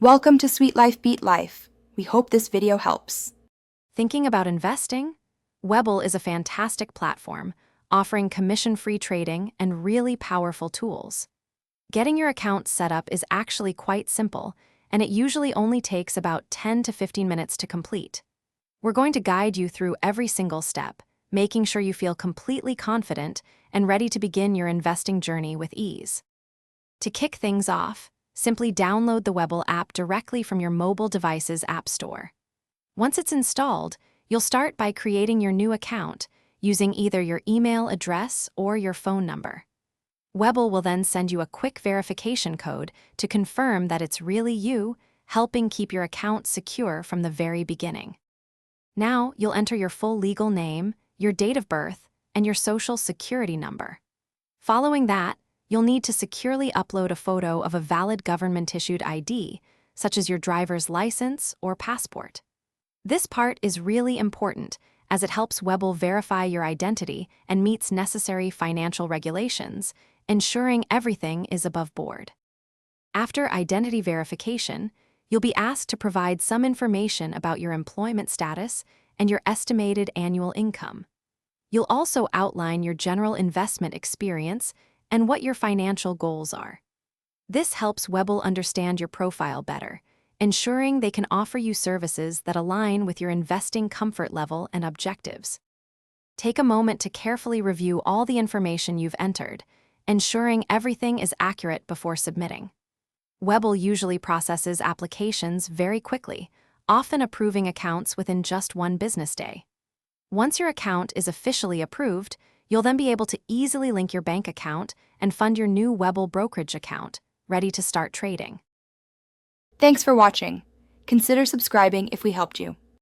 Welcome to Sweet Life Beat Life. We hope this video helps. Thinking about investing? Webull is a fantastic platform, offering commission-free trading and really powerful tools. Getting your account set up is actually quite simple, and it usually only takes about 10 to 15 minutes to complete. We're going to guide you through every single step, making sure you feel completely confident and ready to begin your investing journey with ease. To kick things off, simply download the Webull app directly from your mobile device's app store. Once it's installed, you'll start by creating your new account using either your email address or your phone number. Webull will then send you a quick verification code to confirm that it's really you, helping keep your account secure from the very beginning. Now, you'll enter your full legal name, your date of birth, and your social security number. Following that, you'll need to securely upload a photo of a valid government-issued ID, such as your driver's license or passport. This part is really important, as it helps Webull verify your identity and meets necessary financial regulations, ensuring everything is above board. After identity verification, you'll be asked to provide some information about your employment status and your estimated annual income. You'll also outline your general investment experience and what your financial goals are. This helps Webull understand your profile better, ensuring they can offer you services that align with your investing comfort level and objectives. Take a moment to carefully review all the information you've entered, ensuring everything is accurate before submitting. Webull usually processes applications very quickly, often approving accounts within just one business day. Once your account is officially approved, you'll then be able to easily link your bank account and fund your new Webull Brokerage account, ready to start trading. Thanks for watching. Consider subscribing if we helped you.